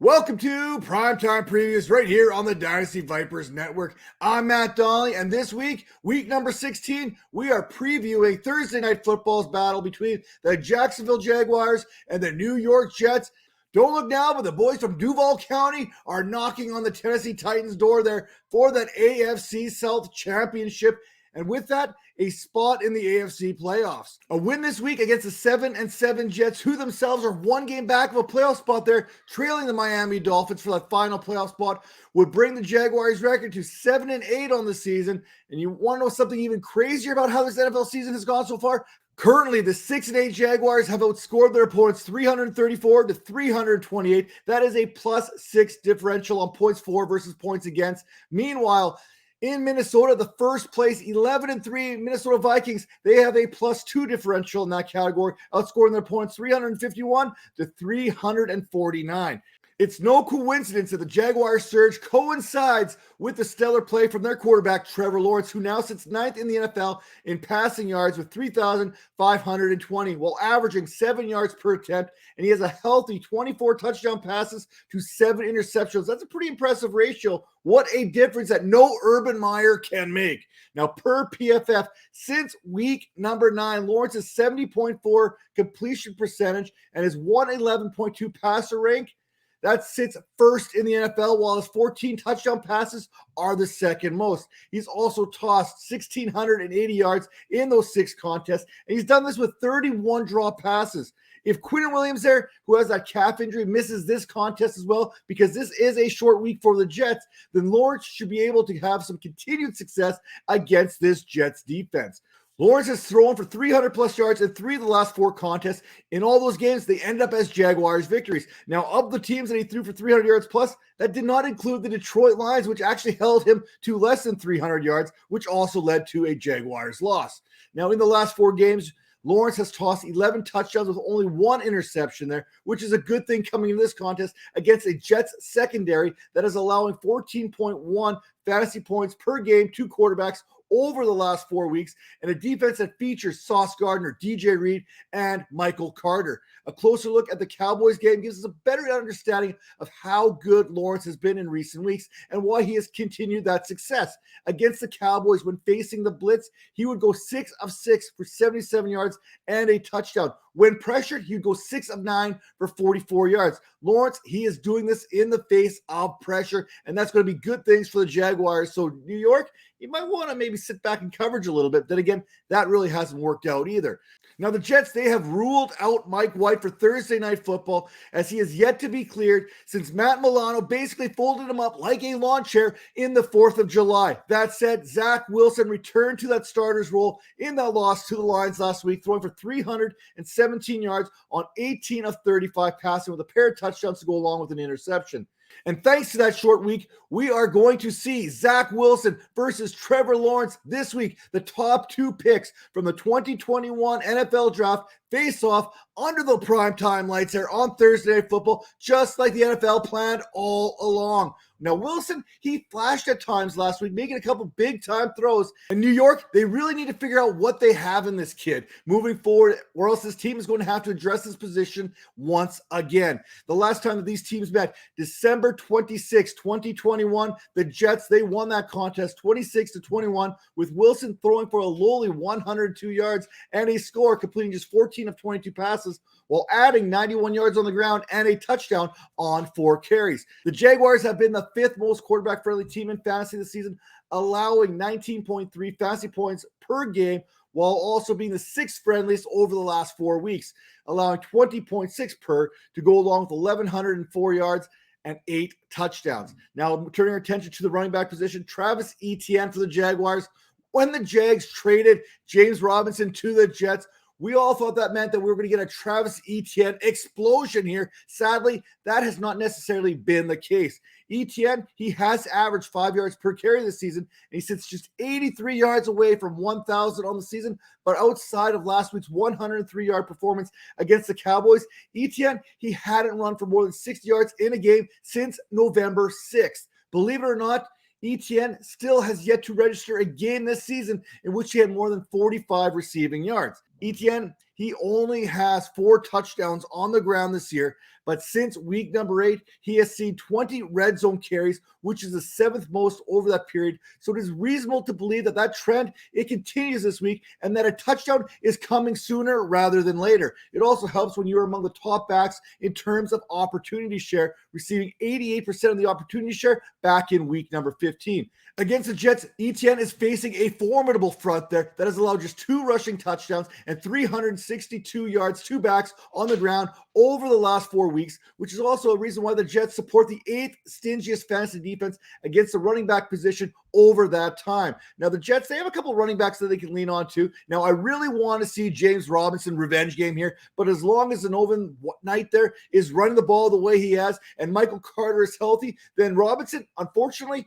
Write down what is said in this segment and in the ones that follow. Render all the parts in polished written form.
Welcome to Primetime Previews right here on the Dynasty Vipers Network. I'm Matt Donnelly, and this week, week number 16, we are previewing Thursday Night Football's battle between the Jacksonville Jaguars and the New York Jets. Don't look now, but the boys from Duval County are knocking on the Tennessee Titans' door there for that AFC South Championship. And with that, a spot in the AFC playoffs. A win this week against the 7-7 Jets, who themselves are one game back of a playoff spot there, trailing the Miami Dolphins for that final playoff spot, would bring the Jaguars' record to 7-8 on the season. And you want to know something even crazier about how this NFL season has gone so far? Currently, the 6-8 Jaguars have outscored their opponents 334 to 328. That is a +6 differential on points for versus points against. Meanwhile, in Minnesota, the first place 11-3 Minnesota Vikings, they have a +2 differential in that category, outscoring their opponents 351 to 349. It's no coincidence that the Jaguars' surge coincides with the stellar play from their quarterback, Trevor Lawrence, who now sits 9th in the NFL in passing yards with 3,520, while averaging 7 yards per attempt, and he has a healthy 24 touchdown passes to 7 interceptions. That's a pretty impressive ratio. What a difference that no Urban Meyer can make. Now, per PFF, since week number 9, Lawrence's 70.4 completion percentage and his 111.2 passer rank, that sits first in the NFL, while his 14 touchdown passes are the second most. He's also tossed 1,680 yards in those 6 contests, and he's done this with 31 draw passes. If Quinnen Williams there, who has that calf injury, misses this contest as well, because this is a short week for the Jets, then Lawrence should be able to have some continued success against this Jets defense. Lawrence has thrown for 300-plus yards in 3 of the last 4 contests. In all those games, they end up as Jaguars victories. Now, of the teams that he threw for 300 yards plus, that did not include the Detroit Lions, which actually held him to less than 300 yards, which also led to a Jaguars loss. Now, in the last 4 games, Lawrence has tossed 11 touchdowns with only 1 interception there, which is a good thing coming into this contest against a Jets secondary that is allowing 14.1 fantasy points per game to quarterbacks over the last 4 weeks, and a defense that features Sauce Gardner, DJ Reed, and Michael Carter. A closer look at the Cowboys game gives us a better understanding of how good Lawrence has been in recent weeks and why he has continued that success. Against the Cowboys, when facing the blitz, he would go 6 of 6 for 77 yards and a touchdown. When pressured, he'd go 6 of 9 for 44 yards. Lawrence, he is doing this in the face of pressure, and that's going to be good things for the Jaguars. So New York, you might want to maybe sit back in coverage a little bit. Then again, that really hasn't worked out either. Now, the Jets, they have ruled out Mike White for Thursday Night Football, as he is yet to be cleared since Matt Milano basically folded him up like a lawn chair in the 4th of July. That said, Zach Wilson returned to that starter's role in that loss to the Lions last week, throwing for 317 yards on 18 of 35 passing with a pair of touchdowns to go along with an interception. And thanks to that short week, we are going to see Zach Wilson versus Trevor Lawrence this week. The top 2 picks from the 2021 NFL Draft face off under the primetime lights there on Thursday Night Football, just like the NFL planned all along. Now, Wilson, he flashed at times last week, making a couple big-time throws. In New York, they really need to figure out what they have in this kid moving forward, or else this team is going to have to address this position once again. The last time that these teams met, December 26, 2021, the Jets, they won that contest 26-21, with Wilson throwing for a lowly 102 yards and a score, completing just 14 of 22 passes, while adding 91 yards on the ground and a touchdown on 4 carries. The Jaguars have been the 5th most quarterback-friendly team in fantasy this season, allowing 19.3 fantasy points per game, while also being the 6th friendliest over the last 4 weeks, allowing 20.6 per to go along with 1,104 yards and 8 touchdowns. Now, turning our attention to the running back position, Travis Etienne for the Jaguars. When the Jags traded James Robinson to the Jets, we all thought that meant that we were going to get a Travis Etienne explosion here. Sadly, that has not necessarily been the case. Etienne, he has averaged 5 yards per carry this season, and he sits just 83 yards away from 1,000 on the season. But outside of last week's 103-yard performance against the Cowboys, Etienne, he hadn't run for more than 60 yards in a game since November 6th. Believe it or not, Etienne still has yet to register a game this season in which he had more than 45 receiving yards. Etienne, he only has 4 touchdowns on the ground this year. But since week number 8, he has seen 20 red zone carries, which is the 7th most over that period. So it is reasonable to believe that that trend, it continues this week, and that a touchdown is coming sooner rather than later. It also helps when you're among the top backs in terms of opportunity share, receiving 88% of the opportunity share back in week number 15. Against the Jets, Etienne is facing a formidable front there that has allowed just 2 rushing touchdowns and 362 yards, 2 backs on the ground over the last 4 weeks, which is also a reason why the Jets support the 8th stingiest fantasy defense against the running back position over that time. Now, the Jets, they have a couple running backs that they can lean on to. Now, I really want to see James Robinson revenge game here, but as long as Novan Knight there is running the ball the way he has and Michael Carter is healthy, then Robinson, unfortunately,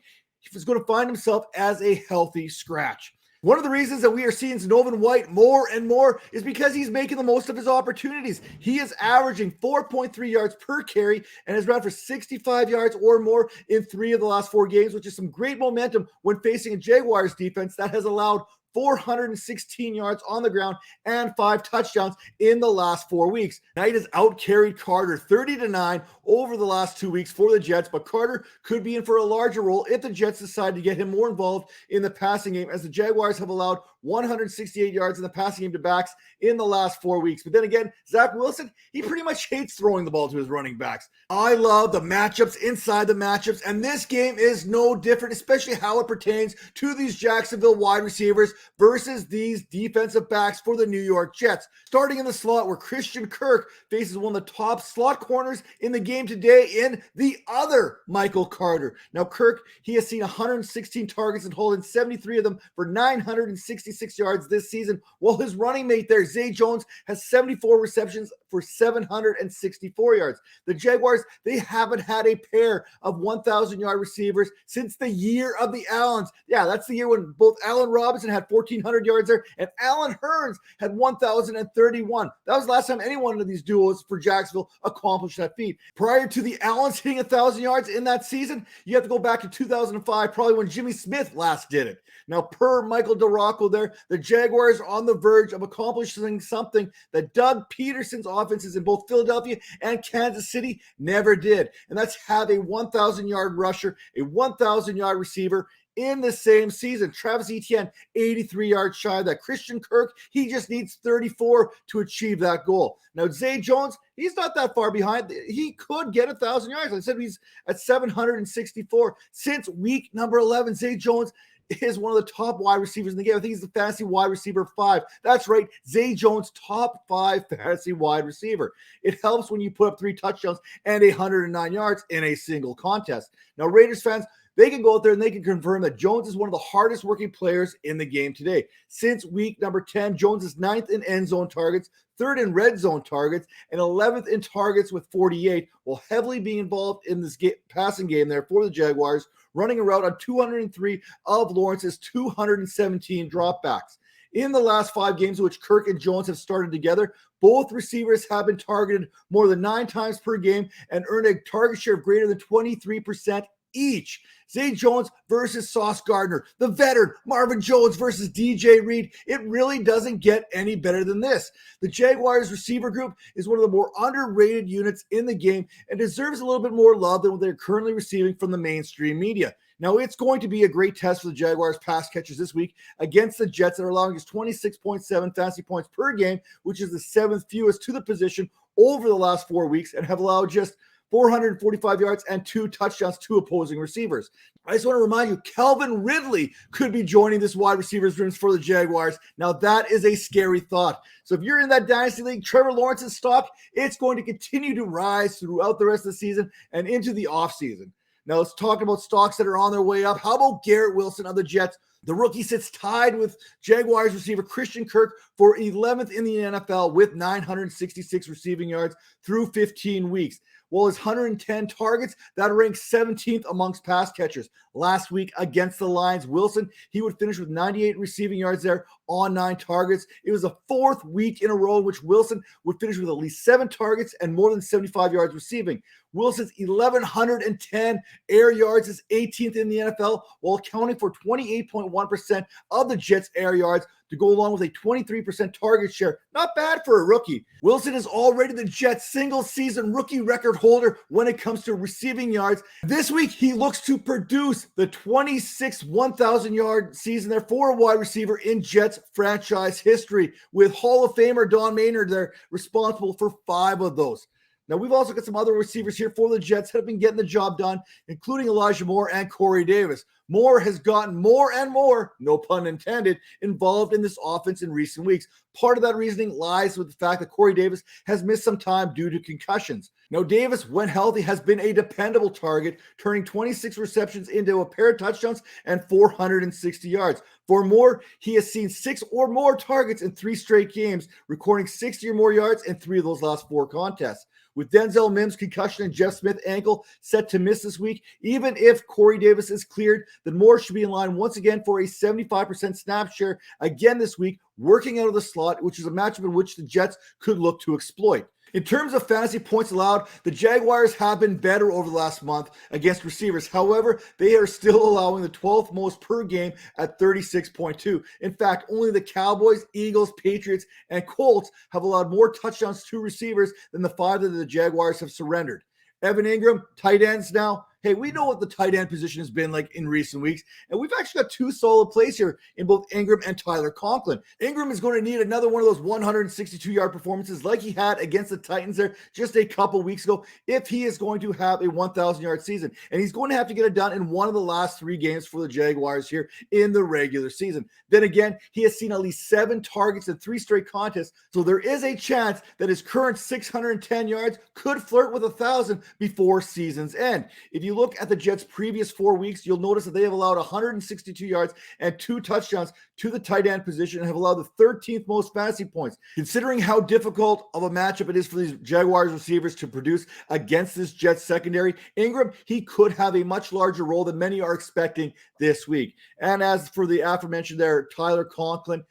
he's going to find himself as a healthy scratch. One of the reasons that we are seeing Zonovan White more and more is because he's making the most of his opportunities. He is averaging 4.3 yards per carry and has run for 65 yards or more in 3 of the last 4 games, which is some great momentum when facing a Jaguars defense that has allowed 416 yards on the ground and 5 touchdowns in the last 4 weeks. Knight has out-carried Carter 30-9 over the last 2 weeks for the Jets, but Carter could be in for a larger role if the Jets decide to get him more involved in the passing game, as the Jaguars have allowed 168 yards in the passing game to backs in the last 4 weeks. But then again, Zach Wilson, he pretty much hates throwing the ball to his running backs. I love the matchups inside the matchups, and this game is no different, especially how it pertains to these Jacksonville wide receivers versus these defensive backs for the New York Jets. Starting in the slot, where Christian Kirk faces one of the top slot corners in the game today in the other Michael Carter. Now, Kirk, he has seen 116 targets and holding 73 of them for 966 yards this season, while his running mate there, Zay Jones, has 74 receptions for 764 yards. The Jaguars, they haven't had a pair of 1,000-yard receivers since the year of the Allens. Yeah, that's the year when both Allen Robinson had 1,400 yards there and Allen Hurns had 1,031. That was the last time any one of these duos for Jacksonville accomplished that feat. Prior to the Allens hitting 1,000 yards in that season, you have to go back to 2005, probably when Jimmy Smith last did it. Now, per Michael DeRocco there, the Jaguars are on the verge of accomplishing something that Doug Peterson's offenses in both Philadelphia and Kansas City never did, and that's have a 1,000-yard rusher, a 1,000-yard receiver in the same season. Travis Etienne, 83 yards shy of that. Christian Kirk, he just needs 34 to achieve that goal. Now, Zay Jones, he's not that far behind. He could get 1,000 yards. I said he's at 764 since week number 11. Zay Jones is one of the top wide receivers in the game. I think he's the fantasy wide receiver 5. That's right, Zay Jones, top 5 fantasy wide receiver. It helps when you put up 3 touchdowns and 109 yards in a single contest. Now, Raiders fans, they can go out there and they can confirm that Jones is one of the hardest working players in the game today. Since week number 10, Jones is 9th in end zone targets, 3rd in red zone targets, and 11th in targets with 48, while heavily being involved in this passing game there for the Jaguars, running a route on 203 of Lawrence's 217 dropbacks. In the last 5 games in which Kirk and Jones have started together, both receivers have been targeted more than 9 times per game and earned a target share of greater than 23% each. Zay Jones versus Sauce Gardner, the veteran Marvin Jones versus DJ Reed. It really doesn't get any better than this. The Jaguars receiver group is one of the more underrated units in the game and deserves a little bit more love than what they're currently receiving from the mainstream media. Now, it's going to be a great test for the Jaguars pass catchers this week against the Jets that are allowing us 26.7 fantasy points per game, which is the 7th fewest to the position over the last 4 weeks, and have allowed just 445 yards and 2 touchdowns to opposing receivers. I just want to remind you, Calvin Ridley could be joining this wide receivers rooms for the Jaguars. Now, that is a scary thought. So if you're in that dynasty league, Trevor Lawrence's stock, it's going to continue to rise throughout the rest of the season and into the offseason. Now, let's talk about stocks that are on their way up. How about Garrett Wilson of the Jets? The rookie sits tied with Jaguars receiver Christian Kirk for 11th in the NFL with 966 receiving yards through 15 weeks. Well, his 110 targets, that ranks 17th amongst pass catchers. Last week against the Lions, Wilson, he would finish with 98 receiving yards there on 9 targets. It was the 4th week in a row in which Wilson would finish with at least 7 targets and more than 75 yards receiving. Wilson's 1,110 air yards is 18th in the NFL, while accounting for 28.1% of the Jets' air yards to go along with a 23% target share. Not bad for a rookie. Wilson is already the Jets' single-season rookie record holder when it comes to receiving yards. This week, he looks to produce the 26th 1,000-yard season there for a wide receiver in Jets franchise history, with Hall of Famer Don Maynard there responsible for 5 of those. Now, we've also got some other receivers here for the Jets that have been getting the job done, including Elijah Moore and Corey Davis. Moore has gotten more and more, no pun intended, involved in this offense in recent weeks. Part of that reasoning lies with the fact that Corey Davis has missed some time due to concussions. Now, Davis, when healthy, has been a dependable target, turning 26 receptions into a pair of touchdowns and 460 yards. For Moore, he has seen 6 or more targets in 3 straight games, recording 60 or more yards in 3 of those last 4 contests. With Denzel Mims' concussion and Jeff Smith ankle set to miss this week, even if Corey Davis is cleared, then Moore should be in line once again for a 75% snap share again this week, working out of the slot, which is a matchup in which the Jets could look to exploit. In terms of fantasy points allowed, the Jaguars have been better over the last month against receivers. However, they are still allowing the 12th most per game at 36.2. In fact, only the Cowboys, Eagles, Patriots, and Colts have allowed more touchdowns to receivers than the 5 that the Jaguars have surrendered. Evan Ingram, tight ends now. Hey, we know what the tight end position has been like in recent weeks, and we've actually got 2 solid plays here in both Ingram and Tyler Conklin. Ingram is going to need another one of those 162-yard performances like he had against the Titans there just a couple weeks ago if he is going to have a 1,000-yard season. And he's going to have to get it done in one of the last 3 games for the Jaguars here in the regular season. Then again, he has seen at least 7 targets in 3 straight contests, so there is a chance that his current 610 yards could flirt with 1,000 before season's end. If you look at the Jets' previous 4 weeks, you'll notice that they have allowed 162 yards and 2 touchdowns to the tight end position and have allowed the 13th most fantasy points. Considering how difficult of a matchup it is for these Jaguars receivers to produce against this Jets secondary, Ingram, he could have a much larger role than many are expecting this week. And as for the aforementioned there, Tyler Conklin,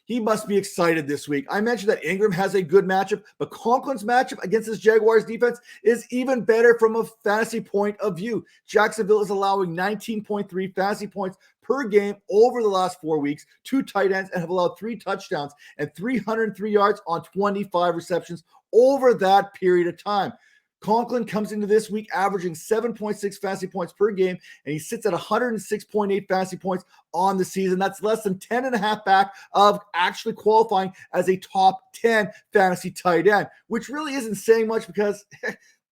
he must be excited this week. I mentioned that Ingram has a good matchup, but Conklin's matchup against this Jaguars defense is even better from a fantasy point of view. Jacksonville is allowing 19.3 fantasy points per game over the last 4 weeks to tight ends and have allowed 3 touchdowns and 303 yards on 25 receptions over that period of time. Conklin comes into this week averaging 7.6 fantasy points per game, and he sits at 106.8 fantasy points on the season. That's less than 10 and a half back of actually qualifying as a top 10 fantasy tight end, which really isn't saying much because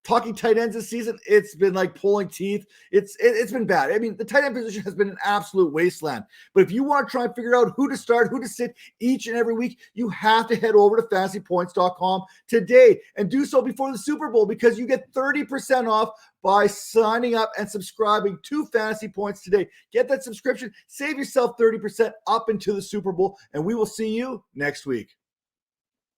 talking tight ends this season, it's been like pulling teeth. It's been bad. I mean, the tight end position has been an absolute wasteland. But if you want to try and figure out who to start, who to sit each and every week, you have to head over to fantasypoints.com today and do so before the Super Bowl because you get 30% off by signing up and subscribing to Fantasy Points today. Get that subscription, save yourself 30% up into the Super Bowl, and we will see you next week.